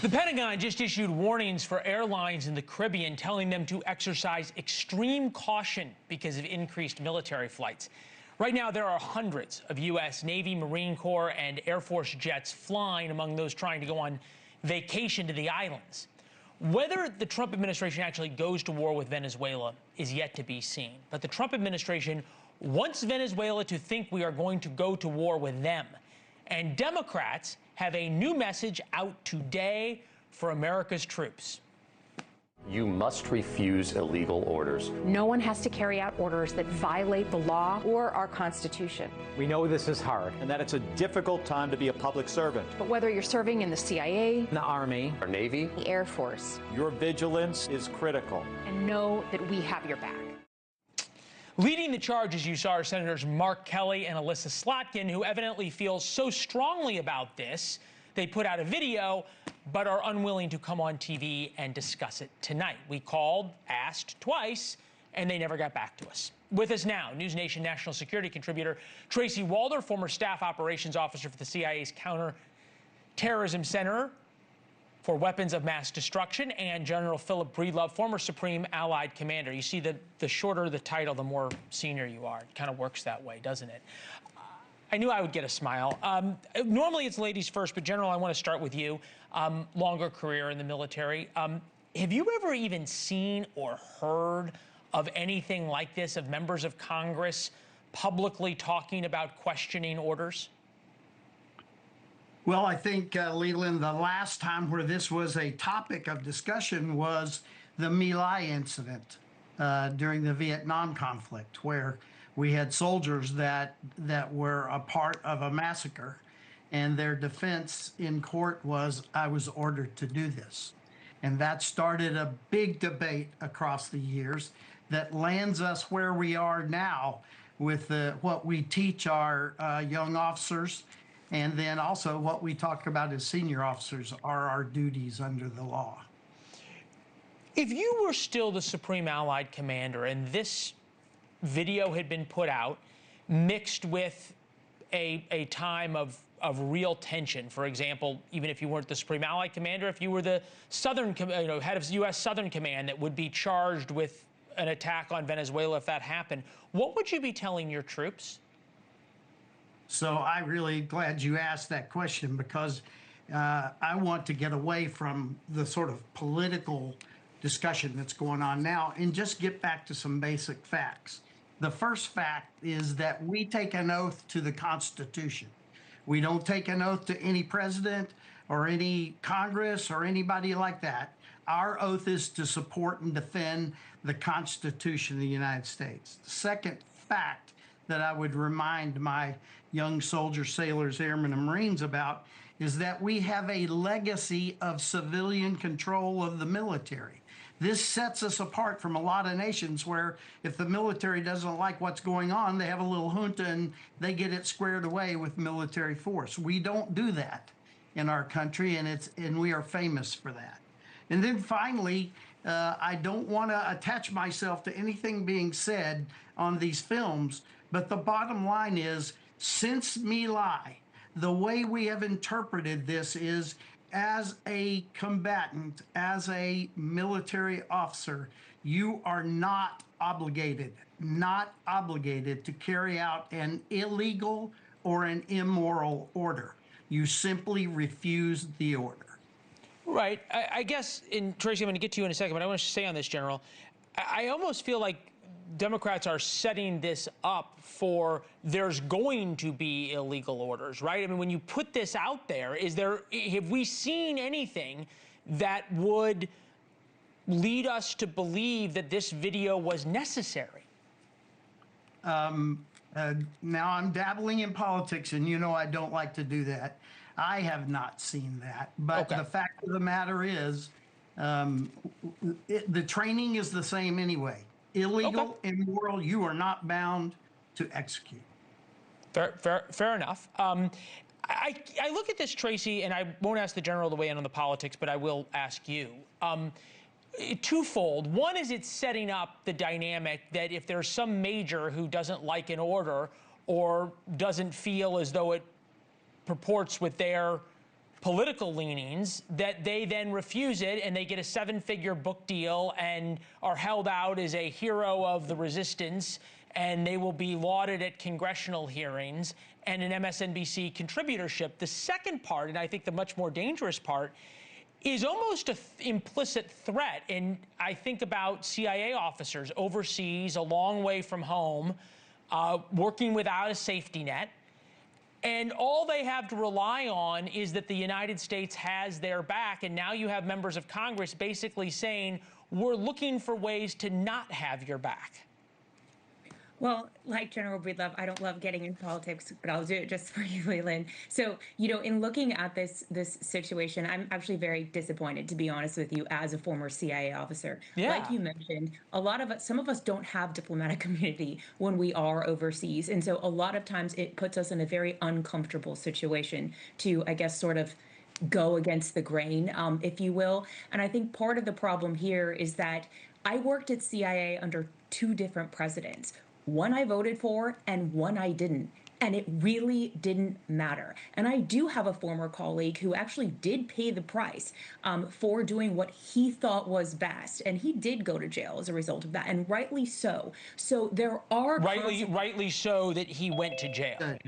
The Pentagon just issued warnings for airlines in the Caribbean, telling them to exercise extreme caution because of increased military flights. Right now, there are hundreds of U.S. Navy, Marine Corps, and Air Force jets flying among those trying to go on vacation to the islands. Whether the Trump administration actually goes to war with Venezuela is yet to be seen. But the Trump administration wants Venezuela to think we are going to go to war with them. And Democrats have a new message out today for America's troops. You must refuse illegal orders. No one has to carry out orders that violate the law or our Constitution. We know this is hard and that it's a difficult time to be a public servant. But whether you're serving in the CIA, the Army, our Navy, the Air Force, your vigilance is critical. And know that we have your back. Leading the charge, as you saw, are Senators Mark Kelly and Alyssa Slotkin, who evidently feel so strongly about this, they put out a video, but are unwilling to come on TV and discuss it tonight. We called, asked twice, and they never got back to us. With us now, NewsNation national security contributor Tracy Walder, former staff operations officer for the CIA's Counterterrorism Center for Weapons of Mass Destruction, and General Philip Breedlove, former Supreme Allied Commander. You see, the shorter the title, the more senior you are. It kind of works that way, doesn't it? I knew I would get a smile. Normally it's ladies first, but General, I want to start with you. Longer career in the military. Have you ever even seen or heard of anything like this, of members of Congress publicly talking about questioning orders? Well, I think, Leland, the last time where this was a topic of discussion was the My Lai incident during the Vietnam conflict, where we had soldiers that were a part of a massacre, and their defense in court was, I was ordered to do this. And that started a big debate across the years that lands us where we are now with what we teach our young officers. And then also what we talk about as senior officers are our duties under the law. If you were still the Supreme Allied Commander and this video had been put out mixed with a time of real tension, for example, even if you weren't the Supreme Allied Commander, if you were the Southern, head of U.S. Southern Command that would be charged with an attack on Venezuela if that happened, what would you be telling your troops? So I'm really glad you asked that question, because I want to get away from the sort of political discussion that's going on now and just get back to some basic facts. The first fact is that we take an oath to the Constitution. We don't take an oath to any president or any Congress or anybody like that. Our oath is to support and defend the Constitution of the United States. The second fact that I would remind my young soldiers, sailors, airmen, and Marines about is that we have a legacy of civilian control of the military. This sets us apart from a lot of nations where if the military doesn't like what's going on, they have a little junta and they get it squared away with military force. We don't do that in our country, and we are famous for that. And then finally, I don't want to attach myself to anything being said on these films, but the bottom line is, since My Lai, the way we have interpreted this is, as a combatant, as a military officer, you are not obligated to carry out an illegal or an immoral order. You simply refuse the order. Right. I guess, Tracy, I'm going to get to you in a second, but I want to say on this, General, I almost feel like Democrats are setting this up for there's going to be illegal orders, right? I mean, when you put this out there, have we seen anything that would lead us to believe that this video was necessary? Now I'm dabbling in politics, and you know I don't like to do that. I have not seen that, but okay. The fact of the matter is, the training is the same anyway. Illegal, okay. Immoral, you are not bound to execute. Fair enough. I look at this, Tracy, and I won't ask the General to weigh in on the politics, but I will ask you. Twofold. One is it's setting up the dynamic that if there's some major who doesn't like an order or doesn't feel as though it purports with their political leanings, that they then refuse it and they get a 7-figure book deal and are held out as a hero of the resistance, and they will be lauded at congressional hearings and an MSNBC contributorship. The second part, and I think the much more dangerous part, is almost an implicit threat. And I think about CIA officers overseas, a long way from home, working without a safety net. And all they have to rely on is that the United States has their back. And now you have members of Congress basically saying, we're looking for ways to not have your back. Well, like General Breedlove, I don't love getting into politics, but I'll do it just for you, Leland. So, in looking at this situation, I'm actually very disappointed, to be honest with you, as a former CIA officer. Yeah. Like you mentioned, some of us don't have diplomatic community when we are overseas. And so a lot of times it puts us in a very uncomfortable situation to, I guess, sort of go against the grain, if you will. And I think part of the problem here is that I worked at CIA under 2 different presidents. One I voted for and one I didn't. And it really didn't matter. And I do have a former colleague who actually did pay the price for doing what he thought was best. And he did go to jail as a result of that, and rightly so. So there are... Rightly so that he went to jail.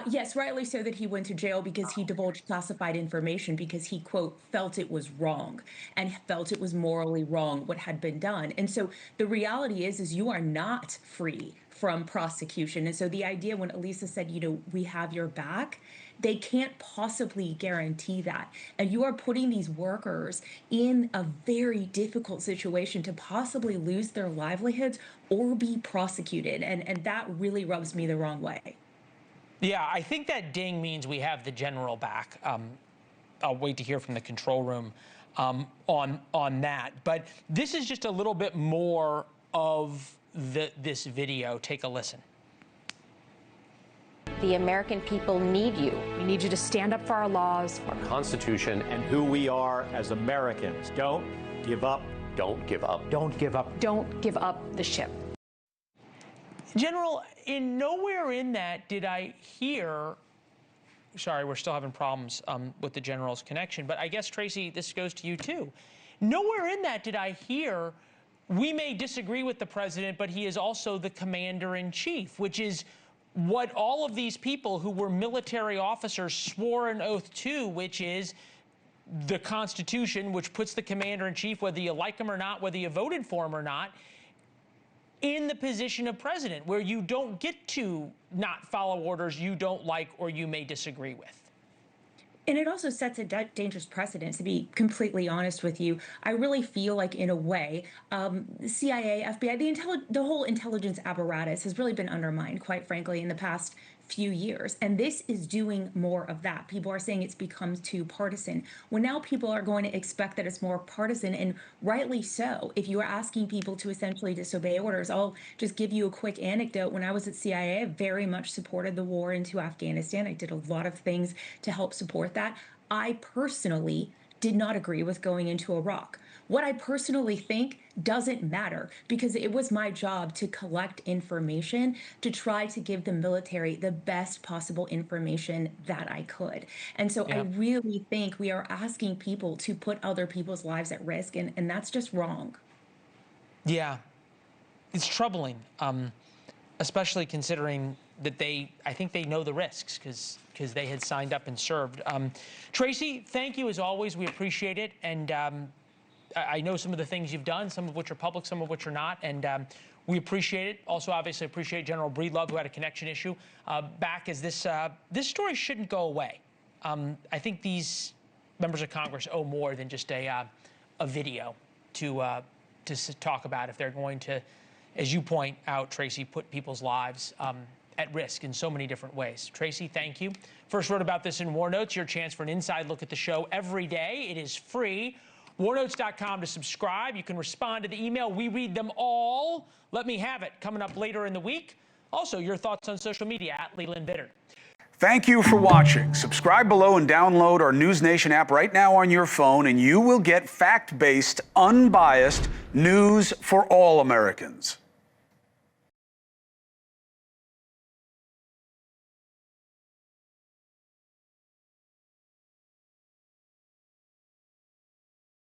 Yes, rightly so that he went to jail because he divulged classified information because he, quote, felt it was wrong and felt it was morally wrong what had been done. And so the reality is you are not free from prosecution. And so the idea when Elisa said, we have your back, they can't possibly guarantee that. And you are putting these workers in a very difficult situation to possibly lose their livelihoods or be prosecuted. And that really rubs me the wrong way. Yeah, I think that ding means we have the general back. I'll wait to hear from the control room on that. But this is just a little bit more of this video. Take a listen. The American people need you. We need you to stand up for our laws, Our Constitution, And who we are as Americans. Don't give up. don't give up. Don't give up. Don't give up the ship. General, nowhere in that did I hear, sorry, we're still having problems with the General's connection, but I guess, Tracy, this goes to you too. Nowhere in that did I hear, we may disagree with the president, but he is also the commander-in-chief, which is what all of these people who were military officers swore an oath to, which is the Constitution, which puts the commander-in-chief, whether you like him or not, whether you voted for him or not, in the position of president, where you don't get to not follow orders you don't like or you may disagree with. And it also sets a dangerous precedent, to be completely honest with you. I really feel like, in a way, CIA, FBI, the whole intelligence apparatus has really been undermined, quite frankly, in the past few years. And this is doing more of that. People are saying it's become too partisan. Well, now people are going to expect that it's more partisan, and rightly so. If you are asking people to essentially disobey orders, I'll just give you a quick anecdote. When I was at CIA, I very much supported the war into Afghanistan. I did a lot of things to help support that. I personally did not agree with going into Iraq. What I personally think doesn't matter, because it was my job to collect information to try to give the military the best possible information that I could. And so I really think we are asking people to put other people's lives at risk, and that's just wrong. Yeah, it's troubling, especially considering that I think they know the risks because they had signed up and served. Tracy, thank you as always. We appreciate it. And I know some of the things you've done, some of which are public, some of which are not, and we appreciate it. Also, obviously, appreciate General Breedlove, who had a connection issue. Back as this story shouldn't go away. I think these members of Congress owe more than just a video to talk about if they're going to, as you point out, Tracy, put people's lives at risk in so many different ways. Tracy, thank you. First wrote about this in War Notes, your chance for an inside look at the show every day. It is free. warnotes.com to subscribe. You can respond to the email. We read them all. Let me have it coming up later in the week. Also, your thoughts on social media at Leland Vittert. Thank you for watching. Subscribe below and download our NewsNation app right now on your phone, and you will get fact-based, unbiased news for all Americans.